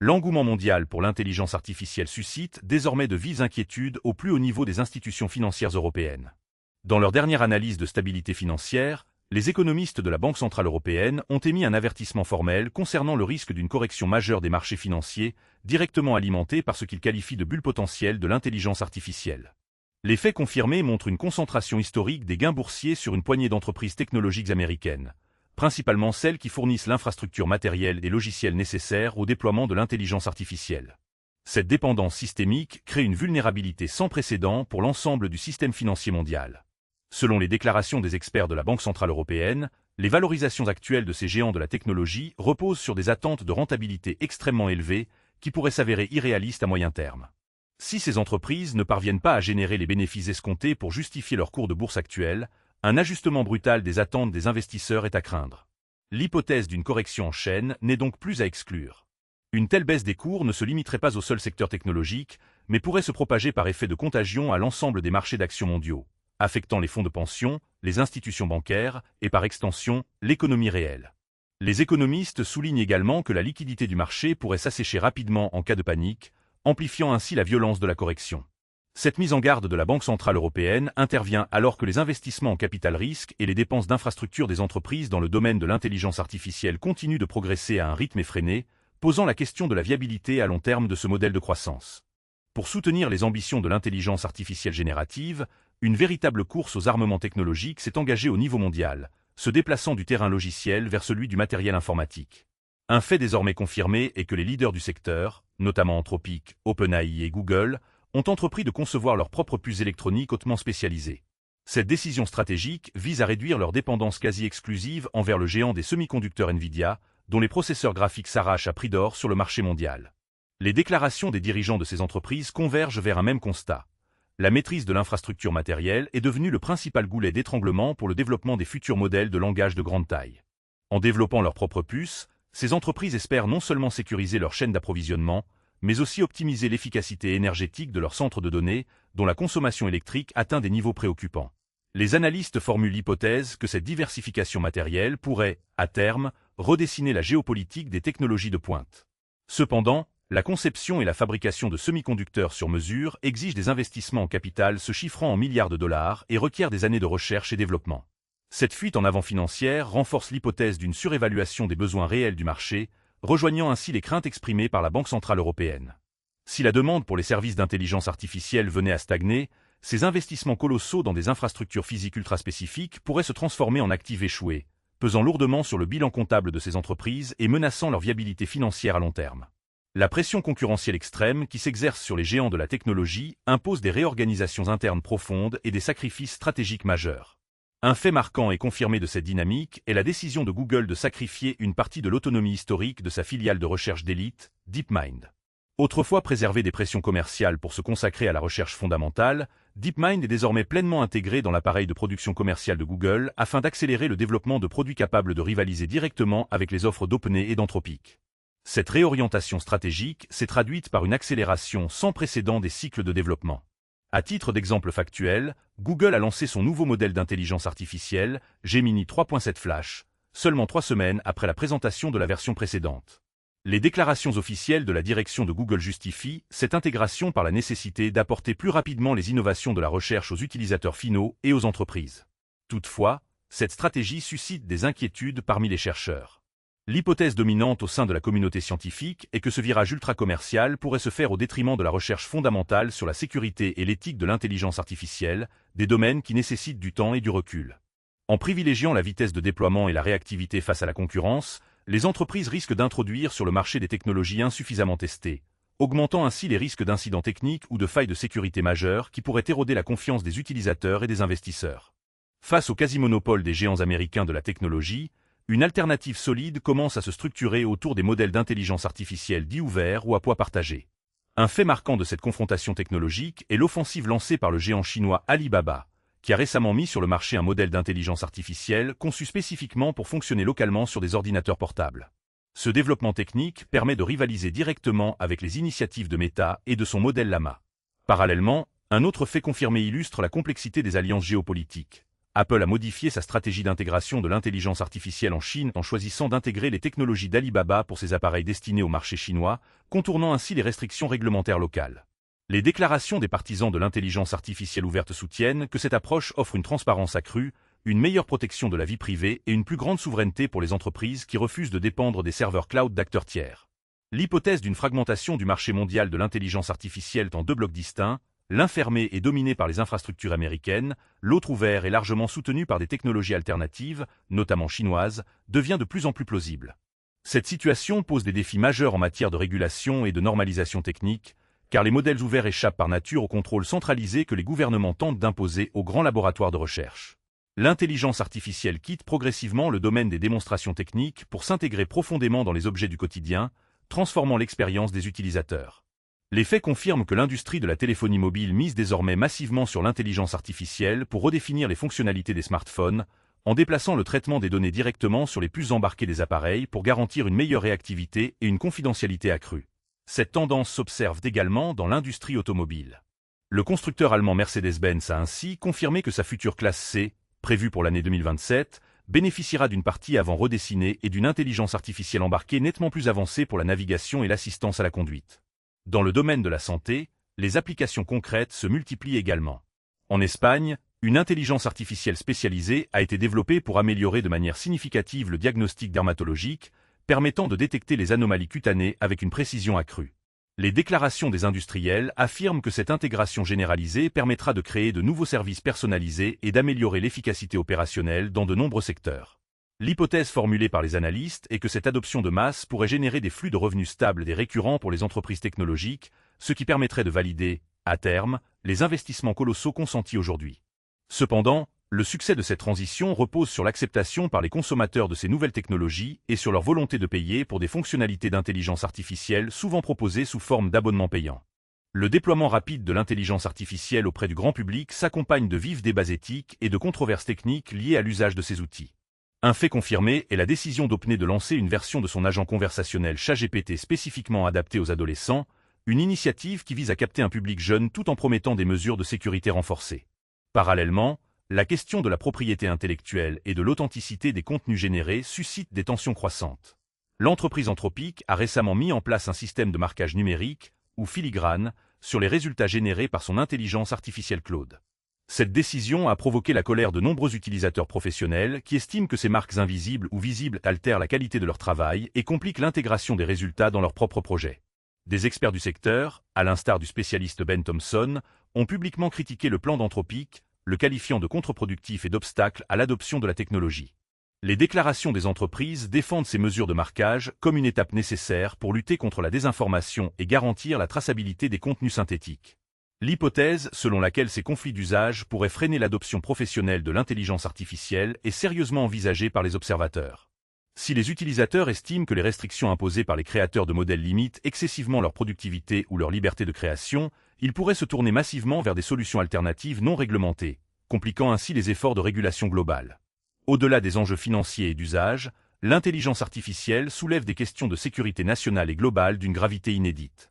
L'engouement mondial pour l'intelligence artificielle suscite désormais de vives inquiétudes au plus haut niveau des institutions financières européennes. Dans leur dernière analyse de stabilité financière, les économistes de la Banque centrale européenne ont émis un avertissement formel concernant le risque d'une correction majeure des marchés financiers, directement alimentée par ce qu'ils qualifient de bulle potentielle de l'intelligence artificielle. Les faits confirmés montrent une concentration historique des gains boursiers sur une poignée d'entreprises technologiques américaines, principalement celles qui fournissent l'infrastructure matérielle et logicielle nécessaires au déploiement de l'intelligence artificielle. Cette dépendance systémique crée une vulnérabilité sans précédent pour l'ensemble du système financier mondial. Selon les déclarations des experts de la Banque centrale européenne, les valorisations actuelles de ces géants de la technologie reposent sur des attentes de rentabilité extrêmement élevées qui pourraient s'avérer irréalistes à moyen terme. Si ces entreprises ne parviennent pas à générer les bénéfices escomptés pour justifier leur cours de bourse actuel, un ajustement brutal des attentes des investisseurs est à craindre. L'hypothèse d'une correction en chaîne n'est donc plus à exclure. Une telle baisse des cours ne se limiterait pas au seul secteur technologique, mais pourrait se propager par effet de contagion à l'ensemble des marchés d'actions mondiaux, affectant les fonds de pension, les institutions bancaires et par extension, l'économie réelle. Les économistes soulignent également que la liquidité du marché pourrait s'assécher rapidement en cas de panique, amplifiant ainsi la violence de la correction. Cette mise en garde de la Banque centrale européenne intervient alors que les investissements en capital risque et les dépenses d'infrastructure des entreprises dans le domaine de l'intelligence artificielle continuent de progresser à un rythme effréné, posant la question de la viabilité à long terme de ce modèle de croissance. Pour soutenir les ambitions de l'intelligence artificielle générative, une véritable course aux armements technologiques s'est engagée au niveau mondial, se déplaçant du terrain logiciel vers celui du matériel informatique. Un fait désormais confirmé est que les leaders du secteur, notamment Anthropic, OpenAI et Google, ont entrepris de concevoir leurs propres puces électroniques hautement spécialisées. Cette décision stratégique vise à réduire leur dépendance quasi exclusive envers le géant des semi-conducteurs Nvidia, dont les processeurs graphiques s'arrachent à prix d'or sur le marché mondial. Les déclarations des dirigeants de ces entreprises convergent vers un même constat. La maîtrise de l'infrastructure matérielle est devenue le principal goulet d'étranglement pour le développement des futurs modèles de langage de grande taille. En développant leurs propres puces, ces entreprises espèrent non seulement sécuriser leur chaîne d'approvisionnement, mais aussi optimiser l'efficacité énergétique de leurs centres de données, dont la consommation électrique atteint des niveaux préoccupants. Les analystes formulent l'hypothèse que cette diversification matérielle pourrait, à terme, redessiner la géopolitique des technologies de pointe. Cependant, la conception et la fabrication de semi-conducteurs sur mesure exigent des investissements en capital se chiffrant en milliards de dollars et requièrent des années de recherche et développement. Cette fuite en avant financière renforce l'hypothèse d'une surévaluation des besoins réels du marché, rejoignant ainsi les craintes exprimées par la Banque centrale européenne. Si la demande pour les services d'intelligence artificielle venait à stagner, ces investissements colossaux dans des infrastructures physiques ultraspécifiques pourraient se transformer en actifs échoués, pesant lourdement sur le bilan comptable de ces entreprises et menaçant leur viabilité financière à long terme. La pression concurrentielle extrême qui s'exerce sur les géants de la technologie impose des réorganisations internes profondes et des sacrifices stratégiques majeurs. Un fait marquant et confirmé de cette dynamique est la décision de Google de sacrifier une partie de l'autonomie historique de sa filiale de recherche d'élite, DeepMind. Autrefois préservé des pressions commerciales pour se consacrer à la recherche fondamentale, DeepMind est désormais pleinement intégré dans l'appareil de production commerciale de Google afin d'accélérer le développement de produits capables de rivaliser directement avec les offres d'OpenAI et d'Anthropic. Cette réorientation stratégique s'est traduite par une accélération sans précédent des cycles de développement. À titre d'exemple factuel, Google a lancé son nouveau modèle d'intelligence artificielle, Gemini 3.7 Flash, seulement 3 semaines après la présentation de la version précédente. Les déclarations officielles de la direction de Google justifient cette intégration par la nécessité d'apporter plus rapidement les innovations de la recherche aux utilisateurs finaux et aux entreprises. Toutefois, cette stratégie suscite des inquiétudes parmi les chercheurs. L'hypothèse dominante au sein de la communauté scientifique est que ce virage ultra-commercial pourrait se faire au détriment de la recherche fondamentale sur la sécurité et l'éthique de l'intelligence artificielle, des domaines qui nécessitent du temps et du recul. En privilégiant la vitesse de déploiement et la réactivité face à la concurrence, les entreprises risquent d'introduire sur le marché des technologies insuffisamment testées, augmentant ainsi les risques d'incidents techniques ou de failles de sécurité majeures qui pourraient éroder la confiance des utilisateurs et des investisseurs. Face au quasi-monopole des géants américains de la technologie, une alternative solide commence à se structurer autour des modèles d'intelligence artificielle dits ouverts ou à poids partagé. Un fait marquant de cette confrontation technologique est l'offensive lancée par le géant chinois Alibaba, qui a récemment mis sur le marché un modèle d'intelligence artificielle conçu spécifiquement pour fonctionner localement sur des ordinateurs portables. Ce développement technique permet de rivaliser directement avec les initiatives de Meta et de son modèle Llama. Parallèlement, un autre fait confirmé illustre la complexité des alliances géopolitiques. Apple a modifié sa stratégie d'intégration de l'intelligence artificielle en Chine en choisissant d'intégrer les technologies d'Alibaba pour ses appareils destinés au marché chinois, contournant ainsi les restrictions réglementaires locales. Les déclarations des partisans de l'intelligence artificielle ouverte soutiennent que cette approche offre une transparence accrue, une meilleure protection de la vie privée et une plus grande souveraineté pour les entreprises qui refusent de dépendre des serveurs cloud d'acteurs tiers. L'hypothèse d'une fragmentation du marché mondial de l'intelligence artificielle en deux blocs distincts, l'un fermé et dominé par les infrastructures américaines, l'autre ouvert et largement soutenu par des technologies alternatives, notamment chinoises, devient de plus en plus plausible. Cette situation pose des défis majeurs en matière de régulation et de normalisation technique, car les modèles ouverts échappent par nature au contrôle centralisé que les gouvernements tentent d'imposer aux grands laboratoires de recherche. L'intelligence artificielle quitte progressivement le domaine des démonstrations techniques pour s'intégrer profondément dans les objets du quotidien, transformant l'expérience des utilisateurs. Les faits confirment que l'industrie de la téléphonie mobile mise désormais massivement sur l'intelligence artificielle pour redéfinir les fonctionnalités des smartphones, en déplaçant le traitement des données directement sur les puces embarquées des appareils pour garantir une meilleure réactivité et une confidentialité accrue. Cette tendance s'observe également dans l'industrie automobile. Le constructeur allemand Mercedes-Benz a ainsi confirmé que sa future classe C, prévue pour l'année 2027, bénéficiera d'une partie avant redessinée et d'une intelligence artificielle embarquée nettement plus avancée pour la navigation et l'assistance à la conduite. Dans le domaine de la santé, les applications concrètes se multiplient également. En Espagne, une intelligence artificielle spécialisée a été développée pour améliorer de manière significative le diagnostic dermatologique, permettant de détecter les anomalies cutanées avec une précision accrue. Les déclarations des industriels affirment que cette intégration généralisée permettra de créer de nouveaux services personnalisés et d'améliorer l'efficacité opérationnelle dans de nombreux secteurs. L'hypothèse formulée par les analystes est que cette adoption de masse pourrait générer des flux de revenus stables et récurrents pour les entreprises technologiques, ce qui permettrait de valider, à terme, les investissements colossaux consentis aujourd'hui. Cependant, le succès de cette transition repose sur l'acceptation par les consommateurs de ces nouvelles technologies et sur leur volonté de payer pour des fonctionnalités d'intelligence artificielle souvent proposées sous forme d'abonnements payants. Le déploiement rapide de l'intelligence artificielle auprès du grand public s'accompagne de vifs débats éthiques et de controverses techniques liées à l'usage de ces outils. Un fait confirmé est la décision d'OpenAI de lancer une version de son agent conversationnel ChatGPT spécifiquement adapté aux adolescents, une initiative qui vise à capter un public jeune tout en promettant des mesures de sécurité renforcées. Parallèlement, la question de la propriété intellectuelle et de l'authenticité des contenus générés suscite des tensions croissantes. L'entreprise Anthropic a récemment mis en place un système de marquage numérique, ou filigrane, sur les résultats générés par son intelligence artificielle Claude. Cette décision a provoqué la colère de nombreux utilisateurs professionnels qui estiment que ces marques invisibles ou visibles altèrent la qualité de leur travail et compliquent l'intégration des résultats dans leurs propres projets. Des experts du secteur, à l'instar du spécialiste Ben Thompson, ont publiquement critiqué le plan d'Anthropic, le qualifiant de contre-productif et d'obstacle à l'adoption de la technologie. Les déclarations des entreprises défendent ces mesures de marquage comme une étape nécessaire pour lutter contre la désinformation et garantir la traçabilité des contenus synthétiques. L'hypothèse selon laquelle ces conflits d'usage pourraient freiner l'adoption professionnelle de l'intelligence artificielle est sérieusement envisagée par les observateurs. Si les utilisateurs estiment que les restrictions imposées par les créateurs de modèles limitent excessivement leur productivité ou leur liberté de création, ils pourraient se tourner massivement vers des solutions alternatives non réglementées, compliquant ainsi les efforts de régulation globale. Au-delà des enjeux financiers et d'usage, l'intelligence artificielle soulève des questions de sécurité nationale et globale d'une gravité inédite.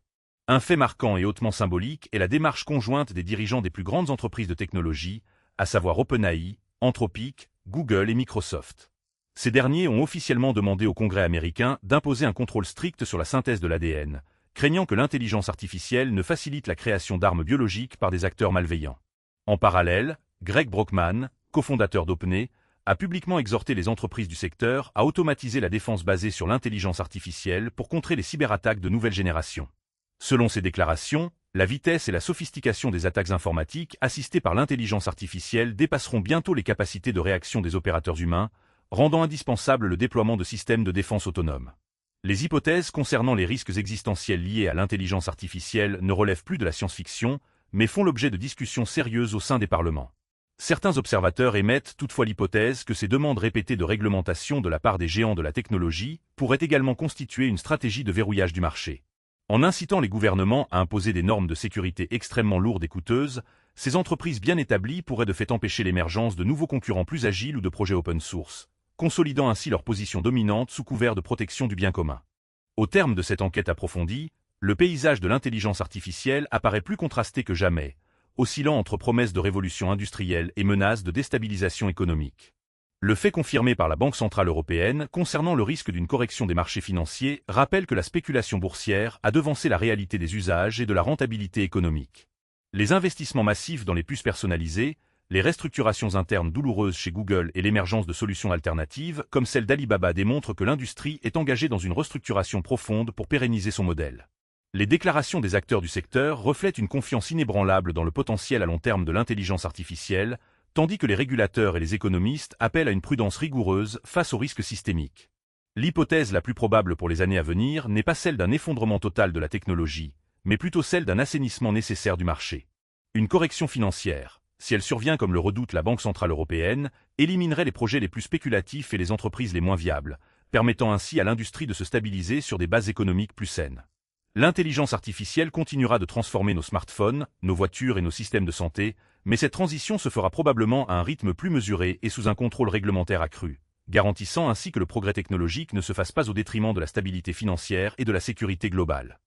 Un fait marquant et hautement symbolique est la démarche conjointe des dirigeants des plus grandes entreprises de technologie, à savoir OpenAI, Anthropic, Google et Microsoft. Ces derniers ont officiellement demandé au Congrès américain d'imposer un contrôle strict sur la synthèse de l'ADN, craignant que l'intelligence artificielle ne facilite la création d'armes biologiques par des acteurs malveillants. En parallèle, Greg Brockman, cofondateur d'OpenAI, a publiquement exhorté les entreprises du secteur à automatiser la défense basée sur l'intelligence artificielle pour contrer les cyberattaques de nouvelle génération. Selon ses déclarations, la vitesse et la sophistication des attaques informatiques assistées par l'intelligence artificielle dépasseront bientôt les capacités de réaction des opérateurs humains, rendant indispensable le déploiement de systèmes de défense autonomes. Les hypothèses concernant les risques existentiels liés à l'intelligence artificielle ne relèvent plus de la science-fiction, mais font l'objet de discussions sérieuses au sein des parlements. Certains observateurs émettent toutefois l'hypothèse que ces demandes répétées de réglementation de la part des géants de la technologie pourraient également constituer une stratégie de verrouillage du marché. En incitant les gouvernements à imposer des normes de sécurité extrêmement lourdes et coûteuses, ces entreprises bien établies pourraient de fait empêcher l'émergence de nouveaux concurrents plus agiles ou de projets open source, consolidant ainsi leur position dominante sous couvert de protection du bien commun. Au terme de cette enquête approfondie, le paysage de l'intelligence artificielle apparaît plus contrasté que jamais, oscillant entre promesses de révolution industrielle et menaces de déstabilisation économique. Le fait confirmé par la Banque centrale européenne concernant le risque d'une correction des marchés financiers rappelle que la spéculation boursière a devancé la réalité des usages et de la rentabilité économique. Les investissements massifs dans les puces personnalisées, les restructurations internes douloureuses chez Google et l'émergence de solutions alternatives, comme celle d'Alibaba, démontrent que l'industrie est engagée dans une restructuration profonde pour pérenniser son modèle. Les déclarations des acteurs du secteur reflètent une confiance inébranlable dans le potentiel à long terme de l'intelligence artificielle, tandis que les régulateurs et les économistes appellent à une prudence rigoureuse face aux risques systémiques. L'hypothèse la plus probable pour les années à venir n'est pas celle d'un effondrement total de la technologie, mais plutôt celle d'un assainissement nécessaire du marché. Une correction financière, si elle survient comme le redoute la Banque centrale européenne, éliminerait les projets les plus spéculatifs et les entreprises les moins viables, permettant ainsi à l'industrie de se stabiliser sur des bases économiques plus saines. L'intelligence artificielle continuera de transformer nos smartphones, nos voitures et nos systèmes de santé, mais cette transition se fera probablement à un rythme plus mesuré et sous un contrôle réglementaire accru, garantissant ainsi que le progrès technologique ne se fasse pas au détriment de la stabilité financière et de la sécurité globale.